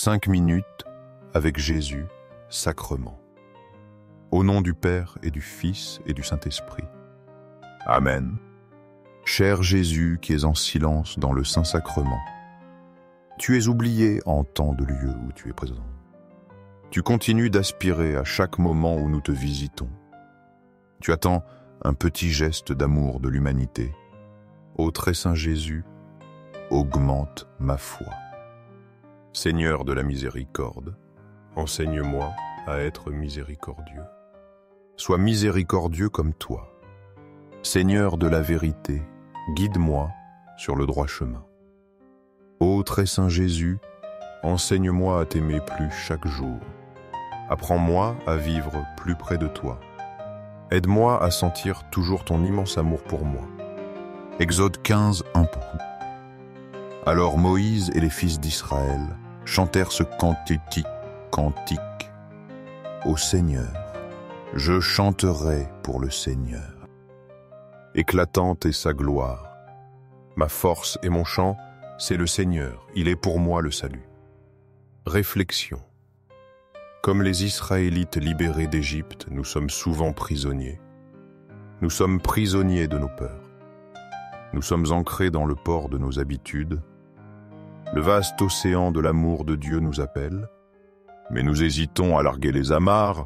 5 minutes avec Jésus, sacrement. Au nom du Père et du Fils et du Saint-Esprit. Amen. Cher Jésus qui es en silence dans le Saint-Sacrement, tu es oublié en tant de lieu où tu es présent. Tu continues d'aspirer à chaque moment où nous te visitons. Tu attends un petit geste d'amour de l'humanité. Ô très saint Jésus, augmente ma foi. Seigneur de la miséricorde, enseigne-moi à être miséricordieux. Sois miséricordieux comme toi. Seigneur de la vérité, guide-moi sur le droit chemin. Ô très saint Jésus, enseigne-moi à t'aimer plus chaque jour. Apprends-moi à vivre plus près de toi. Aide-moi à sentir toujours ton immense amour pour moi. Exode 15, 1 pour nous. Alors Moïse et les fils d'Israël chantèrent ce cantique au Seigneur. Je chanterai pour le Seigneur. Éclatante est sa gloire. Ma force et mon chant, c'est le Seigneur, il est pour moi le salut. Réflexion. Comme les Israélites libérés d'Égypte, nous sommes souvent prisonniers. Nous sommes prisonniers de nos peurs. Nous sommes ancrés dans le port de nos habitudes. Le vaste océan de l'amour de Dieu nous appelle, mais nous hésitons à larguer les amarres.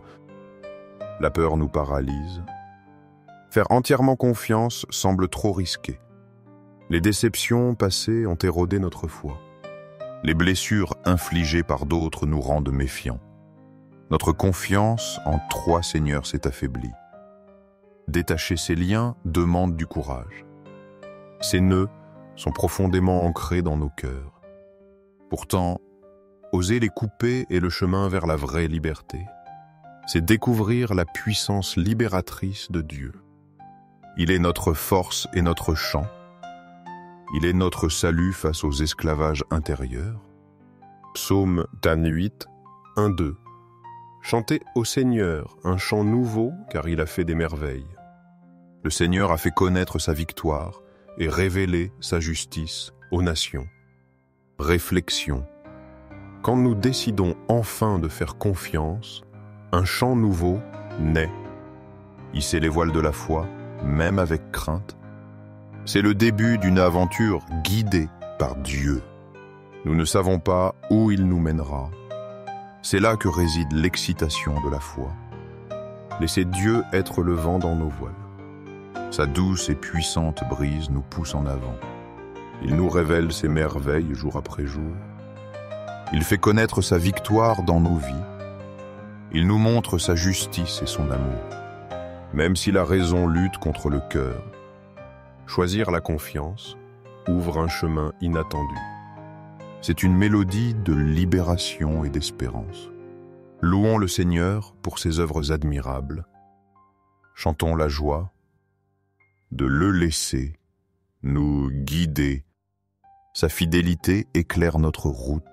La peur nous paralyse. Faire entièrement confiance semble trop risqué. Les déceptions passées ont érodé notre foi. Les blessures infligées par d'autres nous rendent méfiants. Notre confiance en trois Seigneurs s'est affaiblie. Détacher ces liens demande du courage. Ces nœuds sont profondément ancrés dans nos cœurs. Pourtant, oser les couper est le chemin vers la vraie liberté. C'est découvrir la puissance libératrice de Dieu. Il est notre force et notre chant. Il est notre salut face aux esclavages intérieurs. Psaume 8, 1-2. Chantez au Seigneur un chant nouveau car il a fait des merveilles. Le Seigneur a fait connaître sa victoire et révéler sa justice aux nations. Réflexion. Quand nous décidons enfin de faire confiance, un chant nouveau naît. Hisser les voiles de la foi, même avec crainte. C'est le début d'une aventure guidée par Dieu. Nous ne savons pas où il nous mènera. C'est là que réside l'excitation de la foi. Laissez Dieu être le vent dans nos voiles. Sa douce et puissante brise nous pousse en avant. Il nous révèle ses merveilles jour après jour. Il fait connaître sa victoire dans nos vies. Il nous montre sa justice et son amour. Même si la raison lutte contre le cœur, choisir la confiance ouvre un chemin inattendu. C'est une mélodie de libération et d'espérance. Louons le Seigneur pour ses œuvres admirables. Chantons la joie de le laisser nous guider. Sa fidélité éclaire notre route.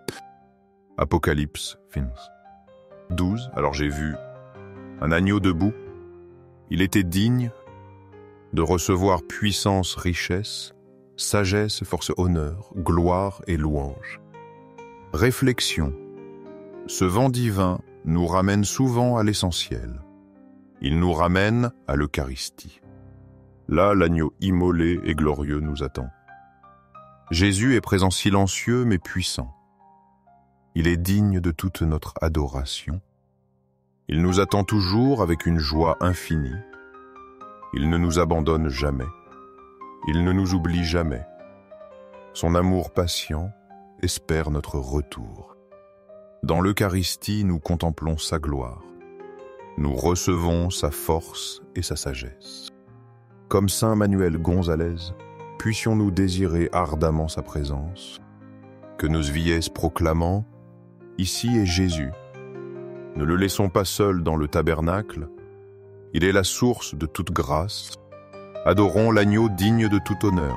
Apocalypse 12. Alors j'ai vu un agneau debout. Il était digne de recevoir puissance, richesse, sagesse, force, honneur, gloire et louange. Réflexion. Ce vent divin nous ramène souvent à l'essentiel. Il nous ramène à l'Eucharistie. Là, l'agneau immolé et glorieux nous attend. Jésus est présent silencieux mais puissant. Il est digne de toute notre adoration. Il nous attend toujours avec une joie infinie. Il ne nous abandonne jamais. Il ne nous oublie jamais. Son amour patient espère notre retour. Dans l'Eucharistie, nous contemplons sa gloire. Nous recevons sa force et sa sagesse. Comme saint Manuel Gonzalez, puissions-nous désirer ardemment sa présence. Que nos vieilles proclamant, ici est Jésus. Ne le laissons pas seul dans le tabernacle. Il est la source de toute grâce. Adorons l'agneau digne de tout honneur.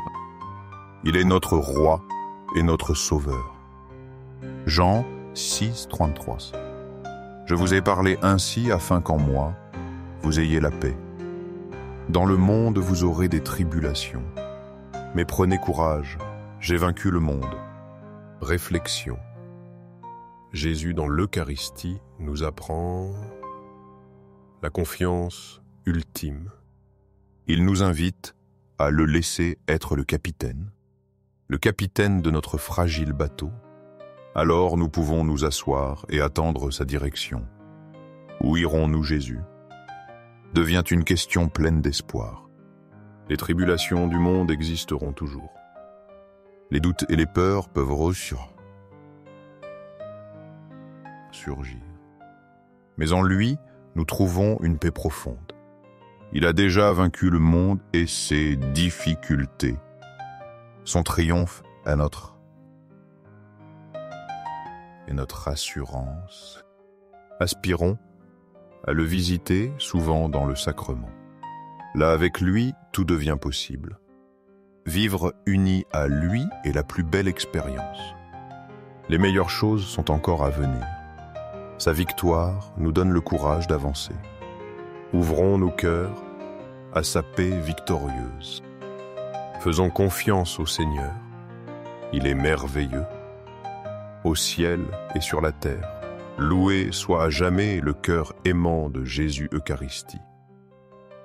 Il est notre roi et notre sauveur. Jean 6, 33. Je vous ai parlé ainsi afin qu'en moi, vous ayez la paix. Dans le monde, vous aurez des tribulations. Mais prenez courage, j'ai vaincu le monde. Réflexion. Jésus dans l'Eucharistie nous apprend la confiance ultime. Il nous invite à le laisser être le capitaine de notre fragile bateau. Alors nous pouvons nous asseoir et attendre sa direction. Où irons-nous, Jésus? Devient une question pleine d'espoir. Les tribulations du monde existeront toujours. Les doutes et les peurs peuvent surgir. Mais en lui, nous trouvons une paix profonde. Il a déjà vaincu le monde et ses difficultés. Son triomphe est notre assurance. Aspirons à le visiter souvent dans le sacrement. Là, avec lui, tout devient possible. Vivre unis à lui est la plus belle expérience. Les meilleures choses sont encore à venir. Sa victoire nous donne le courage d'avancer. Ouvrons nos cœurs à sa paix victorieuse. Faisons confiance au Seigneur. Il est merveilleux. Au ciel et sur la terre, loué soit à jamais le cœur aimant de Jésus Eucharistie.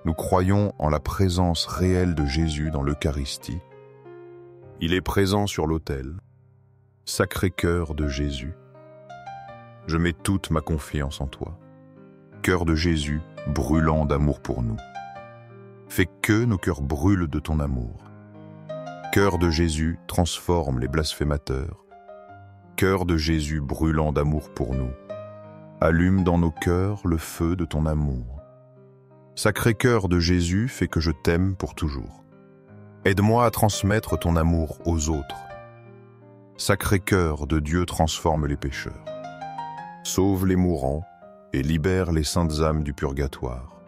Nous croyons en la présence réelle de Jésus dans l'Eucharistie. Il est présent sur l'autel. Sacré-Cœur de Jésus, je mets toute ma confiance en toi. Cœur de Jésus, brûlant d'amour pour nous. Fais que nos cœurs brûlent de ton amour. Cœur de Jésus, transforme les blasphémateurs. Cœur de Jésus, brûlant d'amour pour nous. Allume dans nos cœurs le feu de ton amour. Sacré-Cœur de Jésus, fais que je t'aime pour toujours. Aide-moi à transmettre ton amour aux autres. Sacré-Cœur de Dieu, transforme les pécheurs. Sauve les mourants et libère les saintes âmes du purgatoire.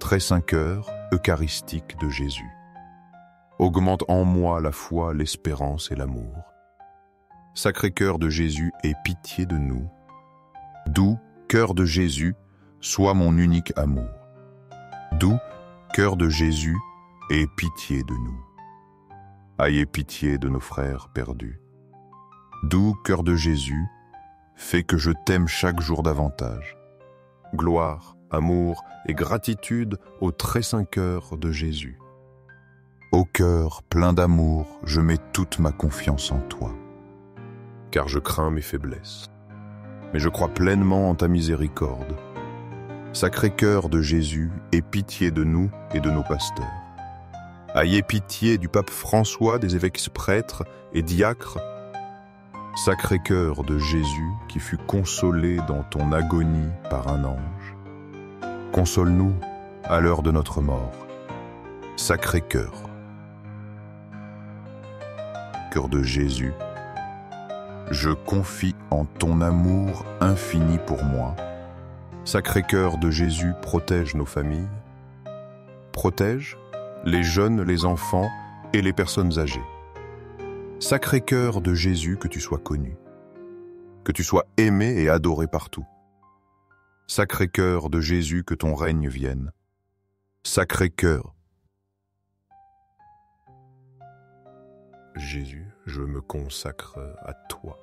Très saint cœur eucharistique de Jésus. Augmente en moi la foi, l'espérance et l'amour. Sacré-Cœur de Jésus, aie pitié de nous. Doux cœur de Jésus, sois mon unique amour. Doux cœur de Jésus, aie pitié de nous. Ayez pitié de nos frères perdus. Doux cœur de Jésus, fais que je t'aime chaque jour davantage. Gloire, amour et gratitude au très saint cœur de Jésus. Ô cœur plein d'amour, je mets toute ma confiance en toi. Car je crains mes faiblesses, mais je crois pleinement en ta miséricorde. Sacré-Cœur de Jésus, aie pitié de nous et de nos pasteurs. Ayez pitié du pape François, des évêques prêtres et diacres. Sacré-Cœur de Jésus, qui fut consolé dans ton agonie par un ange. Console-nous à l'heure de notre mort. Sacré-Cœur. Cœur de Jésus, je confie en ton amour infini pour moi. Sacré-Cœur de Jésus, protège nos familles. Protège les jeunes, les enfants et les personnes âgées. Sacré-Cœur de Jésus, que tu sois connu, que tu sois aimé et adoré partout. Sacré-Cœur de Jésus, que ton règne vienne. Sacré-Cœur. Jésus, je me consacre à toi.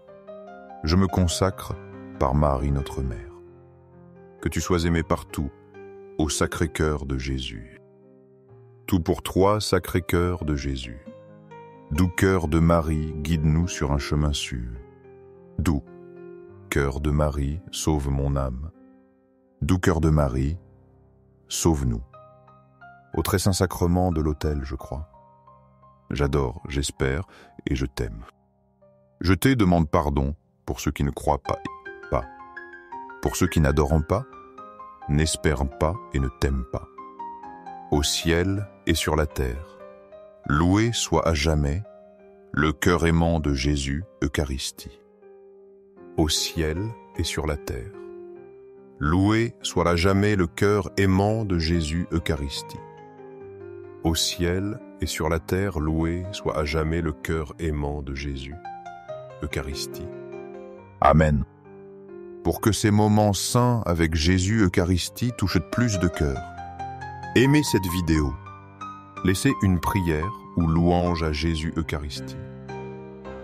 Je me consacre par Marie notre Mère. Que tu sois aimé partout, au Sacré-Cœur de Jésus. Tout pour toi, Sacré-Cœur de Jésus. Doux cœur de Marie, guide-nous sur un chemin sûr. Doux cœur de Marie, sauve mon âme. Doux cœur de Marie, sauve-nous. Au très saint sacrement de l'autel, je crois. J'adore, j'espère et je t'aime. Je te demande pardon pour ceux qui ne croient pas. Pour ceux qui n'adorent pas, n'espèrent pas et ne t'aiment pas. Au ciel et sur la terre, loué soit à jamais le cœur aimant de Jésus Eucharistie. Au ciel et sur la terre, loué soit à jamais le cœur aimant de Jésus Eucharistie. Au ciel et sur la terre, loué soit à jamais le cœur aimant de Jésus Eucharistie. Amen. Pour que ces moments saints avec Jésus Eucharistie touchent plus de cœurs, aimez cette vidéo. Laissez une prière ou louange à Jésus Eucharistie,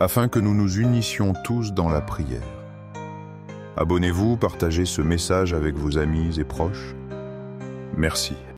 afin que nous nous unissions tous dans la prière. Abonnez-vous, partagez ce message avec vos amis et proches. Merci.